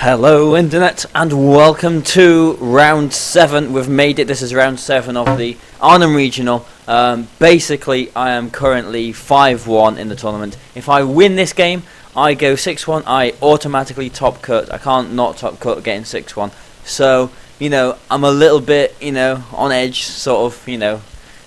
Hello Internet and welcome to round 7. We've made it. This is round 7 of the Arnhem Regional. Basically I am currently 5-1 in the tournament. If I win this game I go 6-1. I automatically top cut. I can't not top cut getting 6-1. So, I'm a little bit, on edge sort of,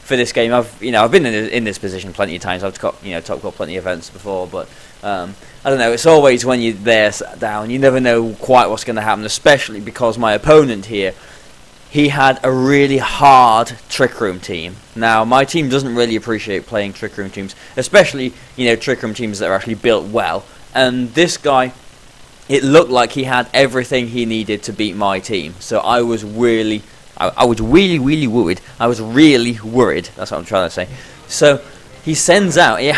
for this game. I've been in this position plenty of times. I've got, top cut plenty of events before, but I don't know, it's always when you're there sat down, you never know quite what's going to happen, especially because my opponent here, he had a really hard Trick Room team. Now, my team doesn't really appreciate playing Trick Room teams, especially, Trick Room teams that are actually built well. And this guy, it looked like he had everything he needed to beat my team. So I was really worried. I was really worried, that's what I'm trying to say. So he sends out, he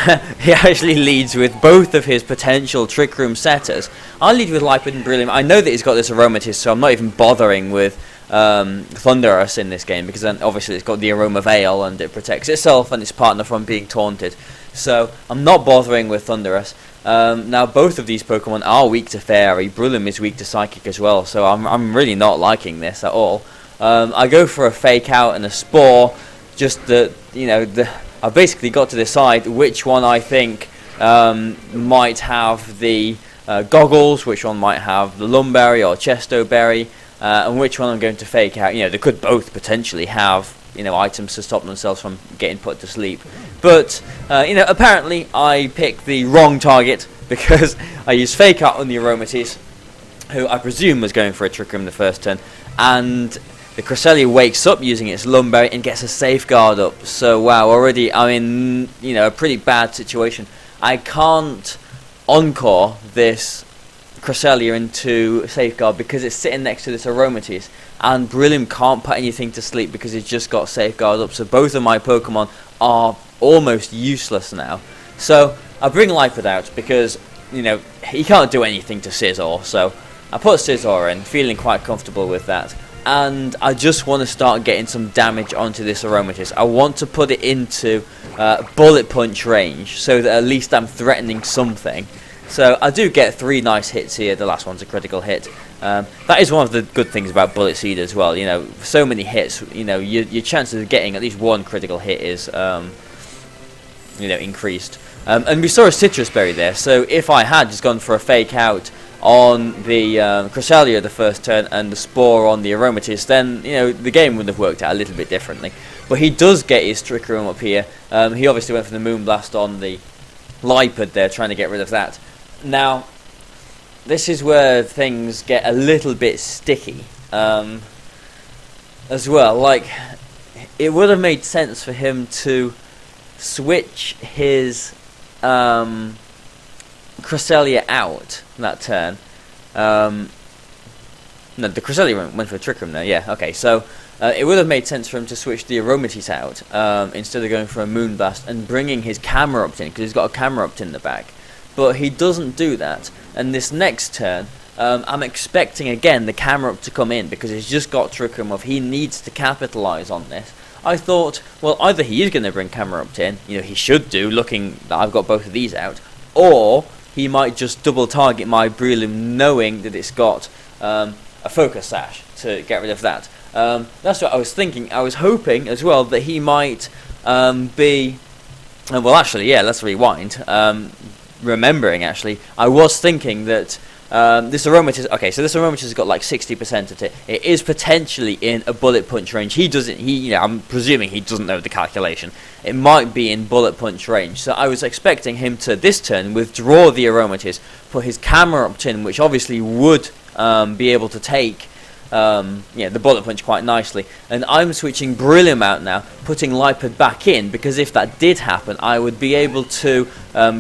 actually leads with both of his potential Trick Room setters. I lead with Lipid and Brilliant. I know that he's got this Aromatisse, so I'm not even bothering with Thunderous in this game, because then obviously it's got the Aroma Veil and it protects itself and its partner from being taunted. So I'm not bothering with Thunderous. Now both of these Pokemon are weak to Fairy. Brilliant is weak to Psychic as well, so I'm really not liking this at all. I go for a Fake Out and a Spore, just I've basically got to decide which one I think might have the goggles, which one might have the Lumberry or Chesto Berry, and which one I'm going to fake out. They could both potentially have items to stop themselves from getting put to sleep. But apparently I picked the wrong target because I used Fake Out on the Aromatisse, who I presume was going for a Trick Room the first turn, and the Cresselia wakes up using its Lumberry and gets a Safeguard up. So wow, already I'm in a pretty bad situation. I can't Encore this Cresselia into Safeguard because it's sitting next to this Aromatisse, and Brilliant can't put anything to sleep because it's just got Safeguard up. So both of my Pokemon are almost useless now. So I bring Lipid out because he can't do anything to Scizor. So I put Scizor in, feeling quite comfortable with that. And I just want to start getting some damage onto this Aromatisse. I want to put it into bullet punch range so that at least I'm threatening something. So I do get 3 nice hits here. The last one's a critical hit. That is one of the good things about Bullet Seed as well. So many hits, your chances of getting at least one critical hit is increased. And we saw a Citrus Berry there, so if I had just gone for a Fake Out on the Cresselia the first turn and the Spore on the Aromatisse, then the game would have worked out a little bit differently. But he does get his Trick Room up here. He obviously went for the Moonblast on the Lipid there, trying to get rid of that. Now this is where things get a little bit sticky as well. Like, it would have made sense for him to switch his Cresselia out that turn. No, the Cresselia went for a Trick Room there. Yeah, okay. So it would have made sense for him to switch the Aromatisse out instead of going for a Moonblast and bringing his Camerupt in, because he's got a Camerupt in the back. But he doesn't do that. And this next turn, I'm expecting again the Camerupt to come in because he's just got Trick Room off. He needs to capitalize on this. I thought, well, either he is going to bring Camerupt in, he should do, looking that I've got both of these out, or he might just double target my Breloom knowing that it's got a Focus Sash to get rid of that. That's what I was thinking. I was hoping as well that he might be... well, actually, yeah, let's rewind. Remembering, actually, I was thinking that this Aromatisse... Okay, so this Aromatisse has got like 60% of it. It is potentially in a Bullet Punch range. He doesn't... I'm presuming he doesn't know the calculation. It might be in Bullet Punch range. So I was expecting him to, this turn, withdraw the Aromatisse, put his Camerupt in, which obviously would be able to take the Bullet Punch quite nicely. And I'm switching Brillium out now, putting Lipid back in, because if that did happen, I would be able to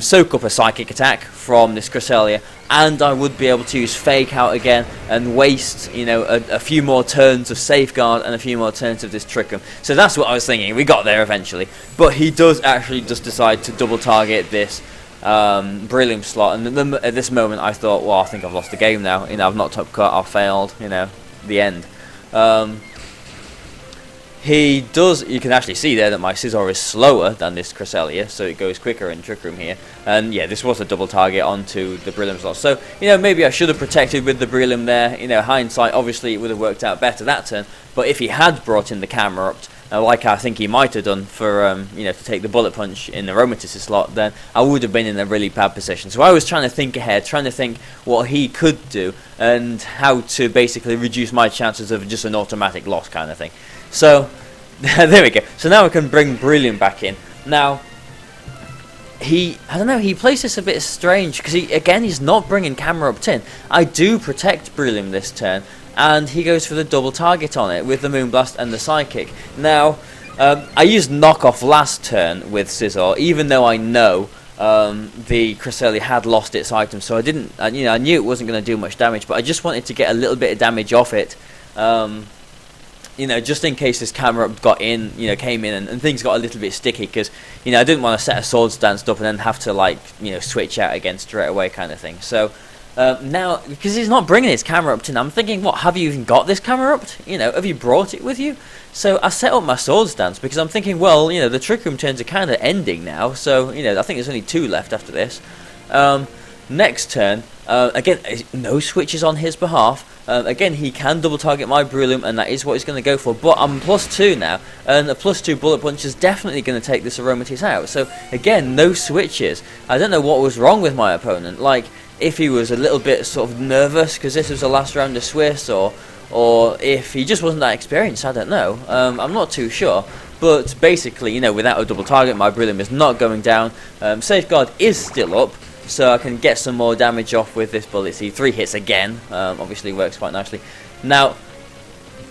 soak up a Psychic attack from this Cresselia, and I would be able to use Fake Out again and waste, a few more turns of Safeguard and a few more turns of this Trick Room. So that's what I was thinking. We got there eventually. But he does actually just decide to double target this Brillium slot, and at this moment I thought, well, I think I've lost the game now. I've not top cut, I've failed, the end. He does, you can actually see there that my Scizor is slower than this Cresselia, so it goes quicker in Trick Room here. And yeah, this was a double target onto the Brillium slot. So, maybe I should have protected with the Brillium there. Hindsight, obviously it would have worked out better that turn. But if he had brought in the Camerupt, like I think he might have done for, to take the Bullet Punch in the Aromatisse slot, then I would have been in a really bad position. So I was trying to think ahead, trying to think what he could do, and how to basically reduce my chances of just an automatic loss kind of thing. So, there we go. So now I can bring Brilliant back in. Now, I don't know, he plays this a bit strange, because he's not bringing Camerupt in. I do protect Brilliant this turn, and he goes for the double target on it with the Moonblast and the Psychic. Now, I used Knockoff last turn with Scizor, even though I know the Cresselia had lost its item, so I didn't, I knew it wasn't going to do much damage, but I just wanted to get a little bit of damage off it. Just in case this Camerupt got in, came in and things got a little bit sticky, because, I didn't want to set a Swords Dance up and then have to, switch out again straight away kind of thing. So, now, because he's not bringing his Camerupt in, I'm thinking, what, have you even got this Camerupt? Have you brought it with you? So, I set up my Swords Dance, because I'm thinking, well, the Trick Room turns are kind of ending now, so, I think there's only 2 left after this. Next turn, again, no switches on his behalf. Again, he can double target my Brillium, and that is what he's going to go for. But I'm +2 now, and a +2 Bullet Punch is definitely going to take this Aromatisse out. So, again, no switches. I don't know what was wrong with my opponent. Like, if he was a little bit sort of nervous because this was the last round of Swiss, or if he just wasn't that experienced, I don't know. I'm not too sure. But basically, without a double target, my Brillium is not going down. Safeguard is still up, so I can get some more damage off with this Bullet Seed. 3 hits again, obviously works quite nicely. Now,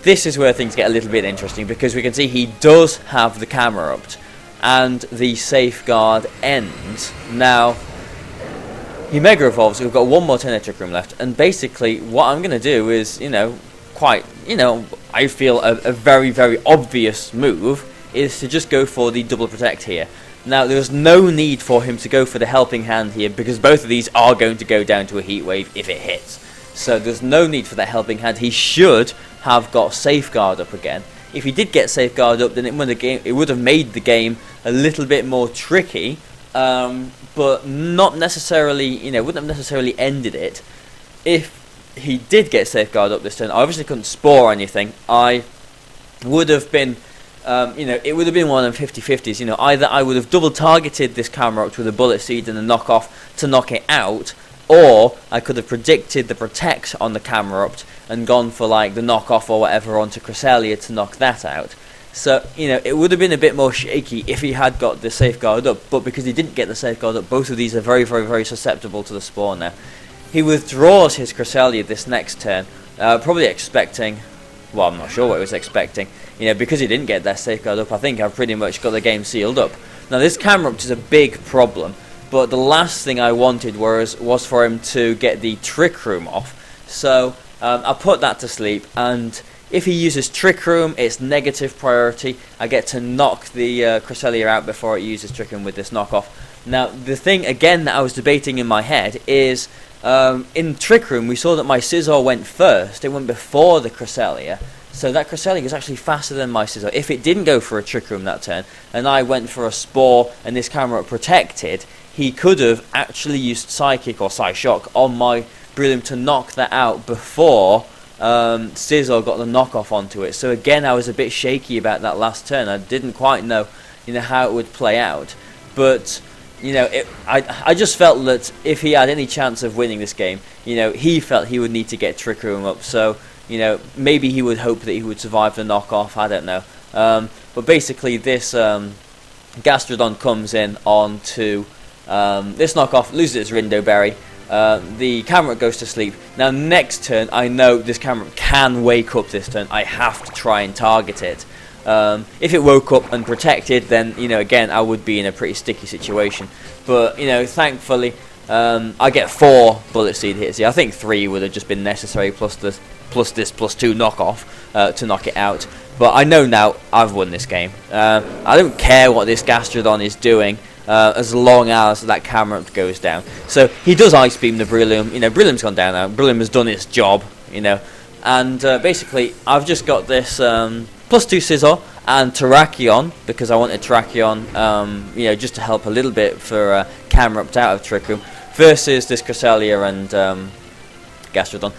this is where things get a little bit interesting, because we can see he does have the Camerupt, and the Safeguard ends. Now, he Mega Evolves, we've got one more turn of Trick Room left, and basically what I'm going to do is, I feel a very, very obvious move is to just go for the double protect here. Now, there's no need for him to go for the Helping Hand here, because both of these are going to go down to a Heat Wave if it hits. So there's no need for that Helping Hand. He should have got Safeguard up again. If he did get Safeguard up, then it would have made the game a little bit more tricky, but not necessarily, wouldn't have necessarily ended it. If he did get Safeguard up this turn, I obviously couldn't Spore or anything. I would have been... it would have been one of them 50-50s. Either I would have double targeted this Camerupt with a Bullet Seed and a Knockoff to knock it out, or I could have predicted the Protect on the Camerupt and gone for the Knockoff or whatever onto Cresselia to knock that out. So, it would have been a bit more shaky if he had got the Safeguard up, but because he didn't get the Safeguard up, both of these are very, very, very susceptible to the Spore now. He withdraws his Cresselia this next turn, probably expecting... Well, I'm not sure what he was expecting. Because he didn't get that Safeguard up, I think I've pretty much got the game sealed up. Now, this Camerupt is a big problem, but the last thing I wanted was for him to get the Trick Room off. So, I put that to sleep, and if he uses Trick Room, it's negative priority. I get to knock the Cresselia out before it uses Trick Room with this knockoff. Now, the thing, again, that I was debating in my head is... in Trick Room, we saw that my Scizor went first. It went before the Cresselia. So that Cresselia is actually faster than my Scizor. If it didn't go for a Trick Room that turn, and I went for a Spore, and this camera protected, he could have actually used Psychic or Psyshock on my Brillium to knock that out before Scizor got the knockoff onto it. So again, I was a bit shaky about that last turn. I didn't quite know, how it would play out. But... I just felt that if he had any chance of winning this game, he felt he would need to get Trick Room up. So, maybe he would hope that he would survive the knockoff. I don't know. But basically, this Gastrodon comes in onto this knockoff, loses its Rindo Berry. The camera goes to sleep. Now, next turn, I know this camera can wake up this turn. I have to try and target it. If it woke up and protected, then, again, I would be in a pretty sticky situation. But, thankfully, I get 4 Bullet Seed hits here. I think 3 would have just been necessary, plus this +2 knockoff to knock it out. But I know now I've won this game. I don't care what this Gastrodon is doing, as long as that camera goes down. So he does Ice Beam the Brillium. Brillium's gone down now. Brillium has done its job, and basically I've just got this... +2 Scizor, and Terrakion, because I wanted Terrakion, you know, just to help a little bit for Camerupt out of Trick Room, versus this Cresselia and Gastrodon.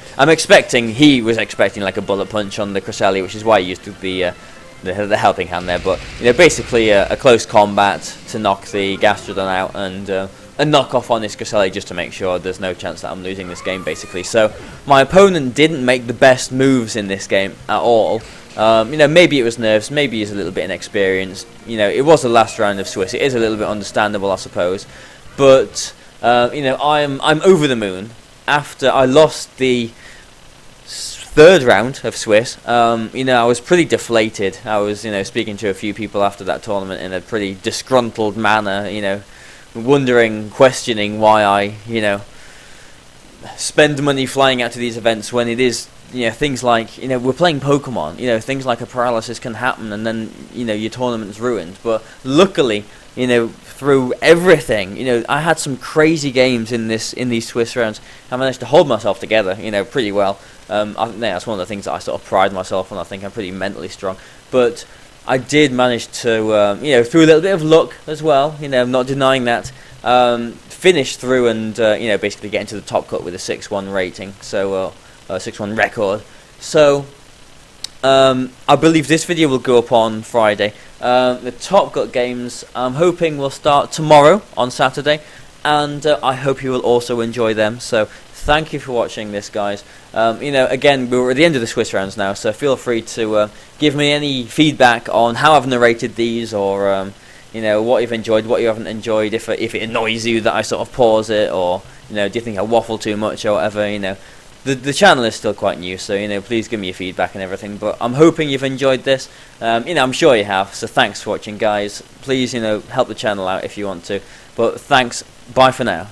He was expecting like a bullet punch on the Cresselia, which is why he used to be the helping hand there. But you know, basically a close combat to knock the Gastrodon out and a knock off on this Cresselia just to make sure there's no chance that I'm losing this game, basically. So my opponent didn't make the best moves in this game at all. You know, maybe it was nerves, maybe he's a little bit inexperienced. You know, it was the last round of Swiss. It is a little bit understandable, I suppose. But you know, I'm over the moon. After I lost the third round of Swiss, you know, I was pretty deflated. I was, you know, speaking to a few people after that tournament in a pretty disgruntled manner, you know, wondering, questioning why I, you know, spend money flying out to these events when it is, you know, things like, you know, we're playing Pokemon, you know, things like a paralysis can happen and then, you know, your tournament's ruined. But luckily, you know, through everything, you know, I had some crazy games in these Swiss rounds. I managed to hold myself together, you know, pretty well. I think that's one of the things that I sort of pride myself on. I think I'm pretty mentally strong. But I did manage to, you know, through a little bit of luck as well, you know, I'm not denying that, finish through and, you know, basically get into the top cut with a 6-1 rating, so 6-1 record. So I believe this video will go up on Friday. The Top Cut games I'm hoping will start tomorrow on Saturday, and I hope you will also enjoy them. So thank you for watching this, guys. You know, again, we're at the end of the Swiss rounds now, so feel free to give me any feedback on how I've narrated these, or you know, what you've enjoyed, what you haven't enjoyed, if it annoys you that I sort of pause it, or, you know, do you think I waffle too much or whatever. You know, the channel is still quite new, so, you know, please give me your feedback and everything. But I'm hoping you've enjoyed this. You know, I'm sure you have. So thanks for watching, guys. Please, you know, help the channel out if you want to. But thanks. Bye for now.